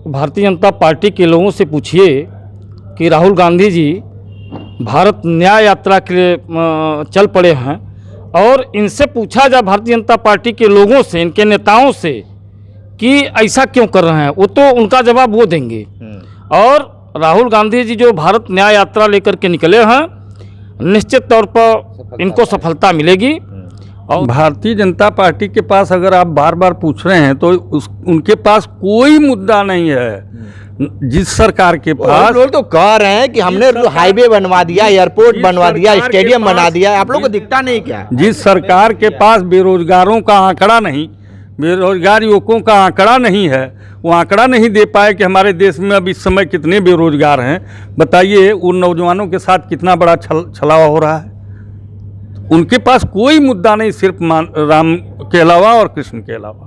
Bharatiya Janata party के लोगों से पूछिए कि राहुल गांधी जी भारत न्याय यात्रा के लिए चल पड़े हैं, और इनसे पूछा जाए भारतीय जनता पार्टी के लोगों से, इनके नेताओं से, कि ऐसा क्यों कर रहे हैं, वो तो उनका जवाब वो देंगे। और राहुल गांधी जी जो भारत न्याय यात्रा लेकर के निकले हैं, निश्चित तौर पर इनको सफलता मिलेगी। और भारतीय जनता पार्टी के पास अगर आप बार बार पूछ रहे हैं तो उनके पास कोई मुद्दा नहीं है। जिस सरकार के पास लोग तो कह रहे हैं कि हमने हाईवे बनवा दिया, एयरपोर्ट बनवा दिया, स्टेडियम बना दिया, आप लोगों को दिखता नहीं क्या? जिस सरकार के पास बेरोजगारों का आंकड़ा नहीं, बेरोजगार युवकों का आंकड़ा नहीं है, वो आंकड़ा नहीं दे पाए कि हमारे देश में अब इस समय कितने बेरोजगार हैं। बताइए उन नौजवानों के साथ कितना बड़ा छलावा हो रहा है। उनके पास कोई मुद्दा नहीं, सिर्फ राम के अलावा और कृष्ण के अलावा।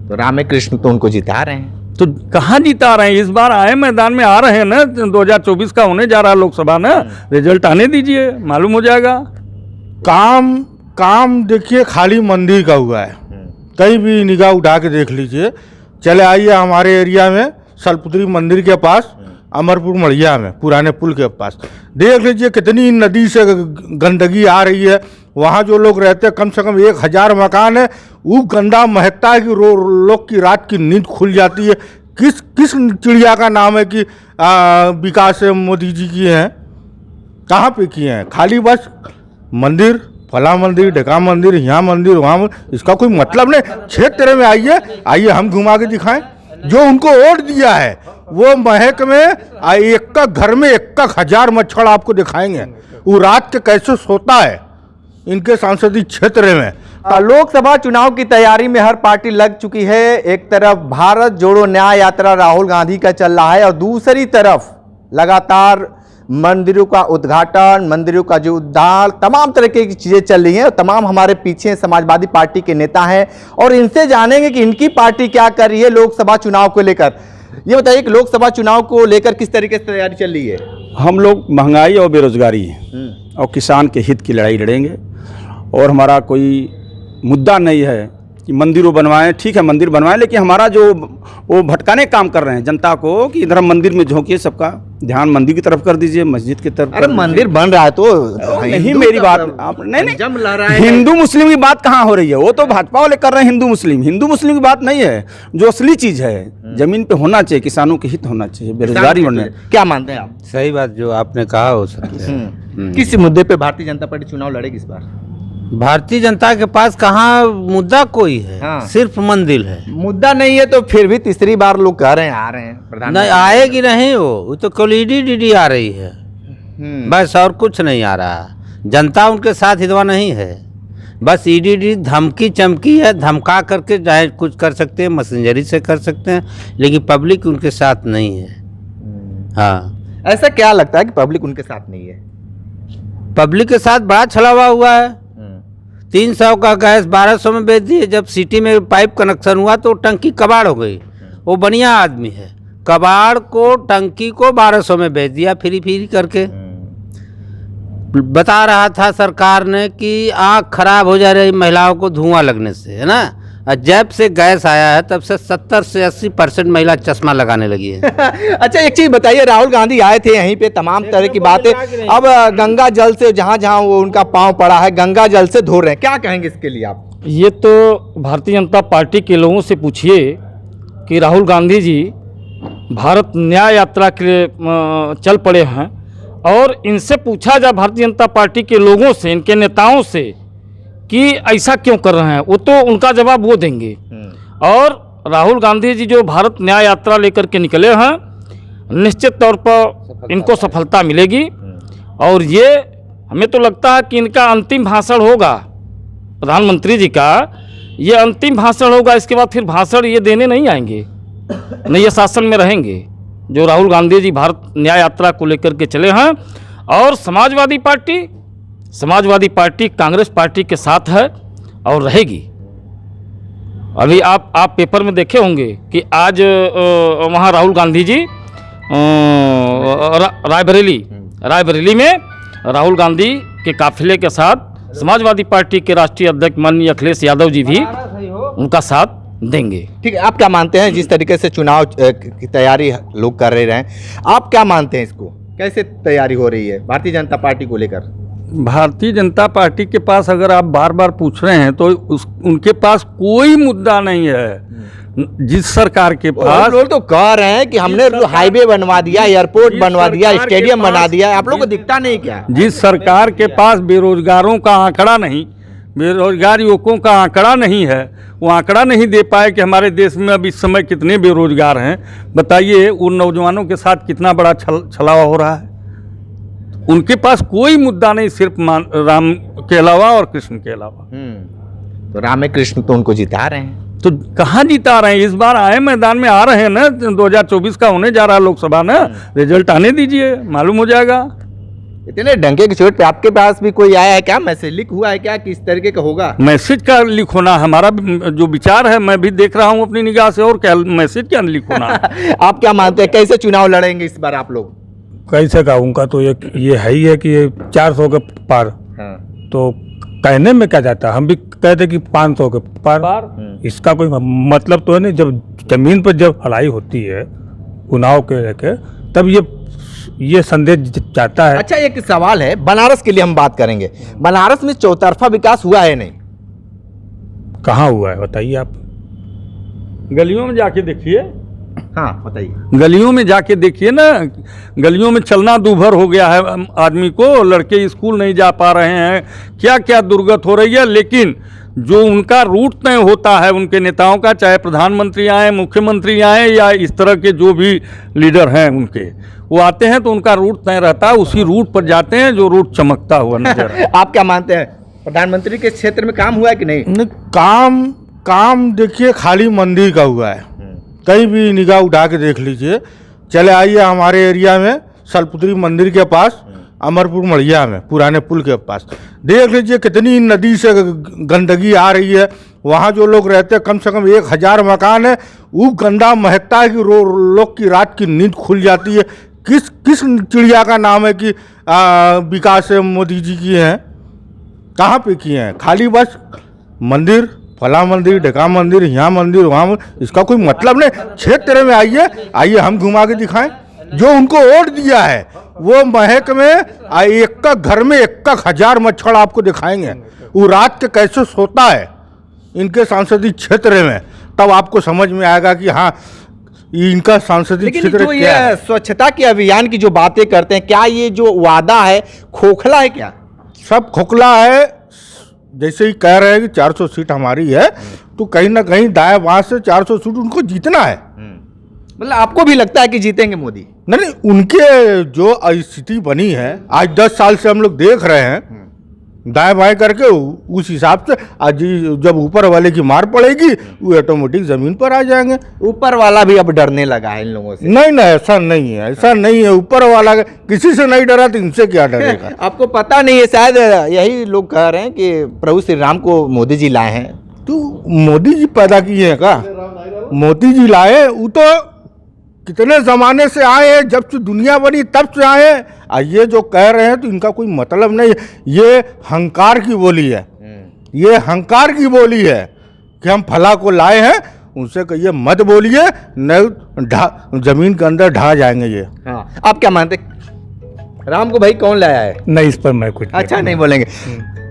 तो राम में कृष्ण तो उनको जिता रहे हैं। तो कहाँ जिता रहे हैं? इस बार आए मैदान में आ रहे हैं ना, 2024 का होने जा रहा है लोकसभा ना, रिजल्ट आने दीजिए, मालूम हो जाएगा। काम देखिए खाली मंदिर का हुआ है। कहीं भी निगाह उठा के देख लीजिए। चले आइए हमारे एरिया में सलपुत्री मंदिर के पास, अमरपुर मढ़िया में पुराने पुल के पास, देख लीजिए कितनी नदी से गंदगी आ रही है। वहाँ जो लोग रहते हैं, कम से कम 1000 मकान है, वो गंदा महकता है कि लोग की रात की नींद खुल जाती है। किस चिड़िया का नाम है कि विकास मोदी जी की हैं? कहाँ पे किए हैं? खाली बस मंदिर, फला मंदिर, ढका मंदिर, यहाँ मंदिर, वहाँ, इसका कोई मतलब नहीं। क्षेत्र में आइए हम घुमा के दिखाएं। जो उनको वोट दिया है वो महक में एक घर में 1000 मच्छर आपको दिखाएंगे। वो रात के कैसे सोता है इनके सांसदीय क्षेत्र में। लोकसभा चुनाव की तैयारी में हर पार्टी लग चुकी है। एक तरफ भारत जोड़ो न्याय यात्रा राहुल गांधी का चल रहा है, और दूसरी तरफ लगातार मंदिरों का उद्घाटन, मंदिरों का जो उद्धार, तमाम तरह की चीज़ें चल रही हैं। और तमाम हमारे पीछे समाजवादी पार्टी के नेता हैं, और इनसे जानेंगे कि इनकी पार्टी क्या कर रही है लोकसभा चुनाव को लेकर। ये बताइए कि लोकसभा चुनाव को लेकर किस तरीके से तैयारी चल रही है? हम लोग महंगाई और बेरोजगारी और किसान के हित की लड़ाई लड़ेंगे, और हमारा कोई मुद्दा नहीं है कि मंदिरों बनवाएं। ठीक है, मंदिर बनवाएं, लेकिन हमारा जो वो भटकाने काम कर रहे हैं जनता को कि इधर मंदिर में झोंकिए, सबका ध्यान मंदिर की तरफ कर दीजिए, मस्जिद की तरफ। अरे मंदिर बन रहा है तो नहीं, मेरी बात आप नहीं, हिंदू मुस्लिम की बात कहाँ हो रही है? वो तो भाजपा वाले कर रहे हैं हिंदू मुस्लिम की बात नहीं है। जो असली चीज है जमीन पे होना चाहिए, किसानों के हित होना चाहिए, बेरोजगारी बनना। क्या मानते हैं आप? सही बात जो आपने कहा हो सकता है। किस मुद्दे पे भारतीय जनता पार्टी चुनाव लड़ेगी इस बार? भारतीय जनता के पास कहाँ मुद्दा कोई है? हाँ। सिर्फ मंदिर है। मुद्दा नहीं है तो फिर भी तीसरी बार लोग कह रहे हैं आ रहे हैं। नहीं आएगी नहीं, वो तो कल ईडी आ रही है बस, और कुछ नहीं आ रहा। जनता उनके साथ हितवा नहीं है, बस ईडी धमकी चमकी है, धमका करके चाहे कुछ कर सकते हैं, मैसेंजरी से कर सकते हैं, लेकिन पब्लिक उनके साथ नहीं है। हाँ, ऐसा क्या लगता है कि पब्लिक उनके साथ नहीं है? पब्लिक के साथ बड़ा छलावा हुआ है। 300 का गैस 1200 में बेच दिए। जब सिटी में पाइप कनेक्शन हुआ तो टंकी कबाड़ हो गई। वो बढ़िया आदमी है, कबाड़ को टंकी को 1200 में बेच दिया फ्री करके। बता रहा था सरकार ने कि आँख खराब हो जा रही महिलाओं को धुआं लगने से, है ना। और जब से गैस आया है तब से 70 से 80% महिला चश्मा लगाने लगी है। अच्छा, एक चीज बताइए, राहुल गांधी आए थे यहीं पे, तमाम तरह की बातें, अब गंगा जल से जहां जहां वो उनका पांव पड़ा है गंगा जल से धो रहे हैं, क्या कहेंगे इसके लिए आप? ये तो भारतीय जनता पार्टी के लोगों से पूछिए कि राहुल गांधी जी भारत न्याय यात्रा के लिए चल पड़े हैं, और इनसे पूछा जाए भारतीय जनता पार्टी के लोगों से, इनके नेताओं से, कि ऐसा क्यों कर रहे हैं, वो तो उनका जवाब वो देंगे। और राहुल गांधी जी जो भारत न्याय यात्रा लेकर के निकले हैं, निश्चित तौर पर इनको सफलता मिलेगी। और ये हमें तो लगता है कि इनका अंतिम भाषण होगा, प्रधानमंत्री जी का ये अंतिम भाषण होगा। इसके बाद फिर भाषण ये देने नहीं आएंगे, नहीं, ये शासन में रहेंगे। जो राहुल गांधी जी भारत न्याय यात्रा को लेकर के चले हैं, और समाजवादी पार्टी कांग्रेस पार्टी के साथ है और रहेगी। अभी आप पेपर में देखे होंगे कि आज वहाँ राहुल गांधी जी रायबरेली में राहुल गांधी के काफिले के साथ समाजवादी पार्टी के राष्ट्रीय अध्यक्ष माननीय अखिलेश यादव जी भी उनका साथ देंगे। ठीक है, आप क्या मानते हैं जिस तरीके से चुनाव की तैयारी लोग कर रहे हैं, आप क्या मानते हैं इसको, कैसे तैयारी हो रही है भारतीय जनता पार्टी को लेकर? भारतीय जनता पार्टी के पास अगर आप बार बार पूछ रहे हैं तो उनके पास कोई मुद्दा नहीं है। जिस सरकार के पास लोग तो कह रहे हैं कि हमने हाईवे बनवा दिया, एयरपोर्ट बनवा दिया, स्टेडियम बना दिया, आप लोग को दिखता नहीं क्या? जिस सरकार के पास बेरोजगारों का आंकड़ा नहीं, बेरोजगार युवकों का आंकड़ा नहीं है, वो आंकड़ा नहीं दे पाए कि हमारे देश में अब इस समय कितने बेरोजगार हैं। बताइए उन नौजवानों के साथ कितना बड़ा छलावा हो रहा है। उनके पास कोई मुद्दा नहीं, सिर्फ राम के अलावा और कृष्ण के अलावा। तो राम कृष्ण तो उनको जिता रहे हैं। तो कहाँ जीता रहे हैं? इस बार आए मैदान में आ रहे हैं ना, 2024 का होने जा रहा है लोकसभा ना, रिजल्ट आने दीजिए, मालूम हो जाएगा। इतने डंके की चोट पे आपके पास भी कोई आया है क्या, मैसेज लीक हुआ है क्या, किस तरीके का होगा? मैसेज का लीक होना हमारा जो विचार है, मैं भी देख रहा हूँ अपनी निगाह से, और क्या मैसेज क्या लीक होना आप क्या मानते हैं कैसे चुनाव लड़ेंगे इस बार आप लोग? कैसे का उनका तो ये है ही है कि ये 400 के पार। हाँ। तो कहने में क्या जाता है, हम भी कहते कि 500 के पार। इसका कोई मतलब तो है नहीं। जब जमीन पर जब लड़ाई होती है चुनाव के लेके, तब ये संदेश जाता है। अच्छा, एक सवाल है, बनारस के लिए हम बात करेंगे। बनारस में चौतरफा विकास हुआ है नहीं? कहाँ हुआ है बताइए आप? गलियों में जाके देखिए। हाँ बताइए। गलियों में जाके देखिए ना, गलियों में चलना दूभर हो गया है आदमी को, लड़के स्कूल नहीं जा पा रहे हैं, क्या क्या दुर्गत हो रही है। लेकिन जो उनका रूट तय होता है उनके नेताओं का, चाहे प्रधानमंत्री आए, मुख्यमंत्री आए, या इस तरह के जो भी लीडर हैं उनके, वो आते हैं तो उनका रूट तय रहता है, उसी रूट पर जाते हैं जो रूट चमकता हुआ नजर है। आप क्या मानते हैं, प्रधानमंत्री के क्षेत्र में काम हुआ है कि नहीं? नहीं, काम देखिए खाली मंदिर का हुआ है। कहीं भी निगाह उठा के देख लीजिए, चले आइए हमारे एरिया में सलपुत्री मंदिर के पास, अमरपुर मढ़िया में पुराने पुल के पास, देख लीजिए कितनी नदी से गंदगी आ रही है। वहाँ जो लोग रहते हैं, कम से कम 1000 मकान है, वो गंदा महकता है कि लोग की रात की नींद खुल जाती है। किस चिड़िया का नाम है कि विकास मोदी जी की हैं? कहाँ पे किए हैं? खाली बस मंदिर, फला मंदिर, ढका मंदिर, यहाँ मंदिर, वहाँ मंदिर, इसका कोई मतलब नहीं। क्षेत्र में आइए हम घुमा के दिखाएं। जो उनको वोट दिया है वो महक में एक का घर में 1000 मच्छर आपको दिखाएंगे। वो रात के कैसे सोता है इनके सांसदीय क्षेत्र में, तब आपको समझ में आएगा कि हाँ इनका सांसदीय क्षेत्र क्या है। स्वच्छता के अभियान की जो बातें करते हैं, क्या ये जो वादा है खोखला है क्या? सब खोखला है। जैसे ही कह रहे हैं कि 400 सीट हमारी है, तो कहीं ना कहीं दाएं बाएं से 400 सीट उनको जीतना है। मतलब आपको भी लगता है कि जीतेंगे मोदी? नहीं, उनके जो स्थिति बनी है आज 10 साल से हम लोग देख रहे हैं, दाएं बाएं करके उस हिसाब से आज जब ऊपर वाले की मार पड़ेगी वो ऑटोमेटिक जमीन पर आ जाएंगे। ऊपर वाला भी अब डरने लगा है इन लोगों से? नहीं, ऐसा नहीं है, ऐसा नहीं है। ऊपर वाला किसी से नहीं डरा तो इनसे क्या डरेगा? आपको पता नहीं है, शायद यही लोग कह रहे हैं कि प्रभु श्री राम को मोदी जी लाए हैं। तो मोदी जी पैदा किए हैं का? मोदी जी लाए, वो तो कितने जमाने से आए हैं, जब से दुनिया बनी तब से आए हैं। ये जो कह रहे हैं तो इनका कोई मतलब नहीं है। ये हंकार की बोली है, ये हंकार की बोली है कि हम फला को लाए हैं। उनसे कहिए मत बोलिए, नहीं जमीन के अंदर ढा जाएंगे ये। हाँ, आप क्या मानते, राम को भाई कौन लाया है? नहीं, इस पर मैं कुछ अच्छा नहीं बोलेंगे।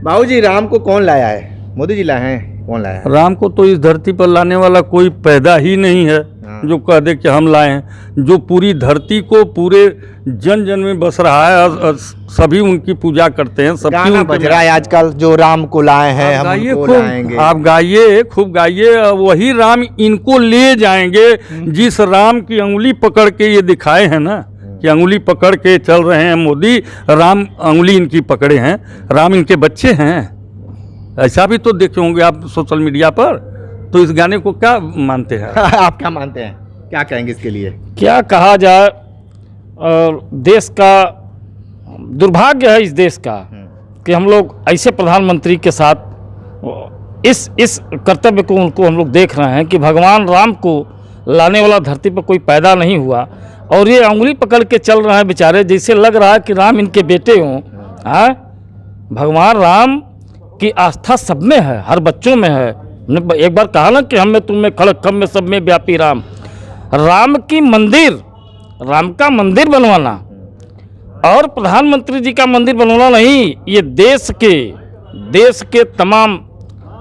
बाबूजी, राम को कौन लाया है? मोदी जी लाए हैं? कौन लाया है? राम को तो इस धरती पर लाने वाला कोई पैदा ही नहीं है जो कह दे कि हम लाए हैं। जो पूरी धरती को पूरे जन जन में बस रहा है और सभी उनकी पूजा करते हैं। सबकी गाना बज रहा है आजकल, जो राम को लाए हैं हम उनको लाएंगे। आप गाइए, खूब गाइए, वही राम इनको ले जाएंगे जिस राम की अंगुली पकड़ के ये दिखाए हैं ना, कि अंगुली पकड़ के चल रहे हैं मोदी। राम अंगुली इनकी पकड़े हैं, राम इनके बच्चे हैं। ऐसा भी तो देखे होंगे आप सोशल मीडिया पर। तो इस गाने को क्या मानते हैं? आप क्या मानते हैं, क्या कहेंगे इसके लिए? क्या कहा जाए, देश का दुर्भाग्य है इस देश का कि हम लोग ऐसे प्रधानमंत्री के साथ इस कर्तव्य को उनको हम लोग देख रहे हैं कि भगवान राम को लाने वाला धरती पर कोई पैदा नहीं हुआ, और ये अंगुली पकड़ के चल रहे हैं बेचारे, जैसे लग रहा है कि राम इनके बेटे हों। हाँ, भगवान राम की आस्था सब में है, हर बच्चों में है। हमने एक बार कहा ना कि हम में तुम में खड़क खम में सब में व्यापी राम। राम की मंदिर, राम का मंदिर बनवाना और प्रधानमंत्री जी का मंदिर बनवाना नहीं, ये देश के तमाम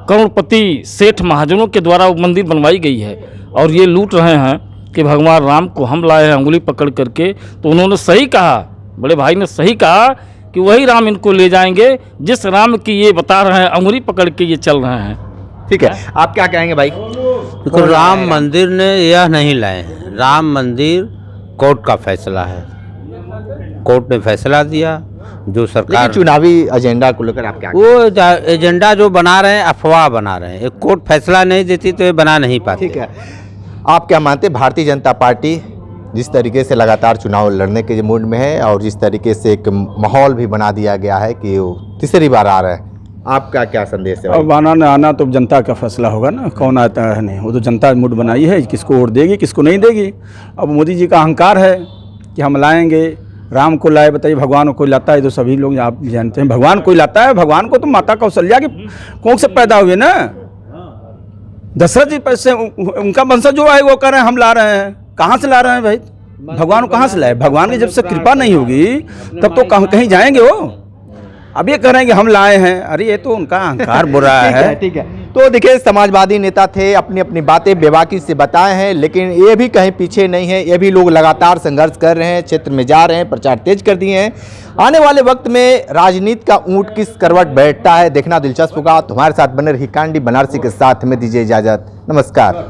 करोड़पति सेठ महाजनों के द्वारा वो मंदिर बनवाई गई है। और ये लूट रहे हैं कि भगवान राम को हम लाए हैं अंगुली पकड़ करके। तो उन्होंने सही कहा, बड़े भाई ने सही कहा कि वही राम इनको ले जाएंगे जिस राम की ये बता रहे हैं अंगुली पकड़ के ये चल रहे हैं। ठीक है, आप क्या कहेंगे भाई? देखो, राम मंदिर ने यह नहीं लाए हैं, राम मंदिर कोर्ट का फैसला है। कोर्ट ने फैसला दिया, जो सरकार लेकिन चुनावी एजेंडा को लेकर आप क्या वो एजेंडा जो बना रहे हैं अफवाह बना रहे हैं। एक कोर्ट फैसला नहीं देती तो ये बना नहीं पाती। ठीक है, आप क्या मानते हैं भारतीय जनता पार्टी जिस तरीके से लगातार चुनाव लड़ने के मूड में है और जिस तरीके से एक माहौल भी बना दिया गया है कि वो तीसरी बार आ रहा है, आपका क्या संदेश है? अब आना न आना तो जनता का फैसला होगा ना, कौन आता है नहीं, वो तो जनता मूड बनाई है, किसको वोट देगी किसको नहीं देगी। अब मोदी जी का अहंकार है कि हम लाएंगे, राम को लाए, बताइए भगवान को कोई लाता है? तो सभी लोग आप जानते हैं भगवान कोई लाता है। भगवान को तो माता कौशल्या के कोख से पैदा हुए ना, दशरथ जी पैसे उनका वंशज जो है वो कह रहे हैं हम ला रहे हैं। कहाँ से ला रहे हैं भाई? भगवान को कहाँ से लाए? भगवान की जब से कृपा नहीं होगी तब तो कहीं जाएंगे वो। अब ये कह रहे हैं कि हम लाए हैं, अरे ये तो उनका अहंकार बुरा है। ठीक है, तो देखिए समाजवादी नेता थे, अपनी अपनी बातें बेबाकी से बताए हैं, लेकिन ये भी कहीं पीछे नहीं है। ये भी लोग लगातार संघर्ष कर रहे हैं, क्षेत्र में जा रहे हैं, प्रचार तेज कर दिए हैं। आने वाले वक्त में राजनीति का ऊंट किस करवट बैठता है देखना दिलचस्प होगा। तुम्हारे साथ बने रही कांडी बनारसी के साथ में दीजिए इजाजत, नमस्कार।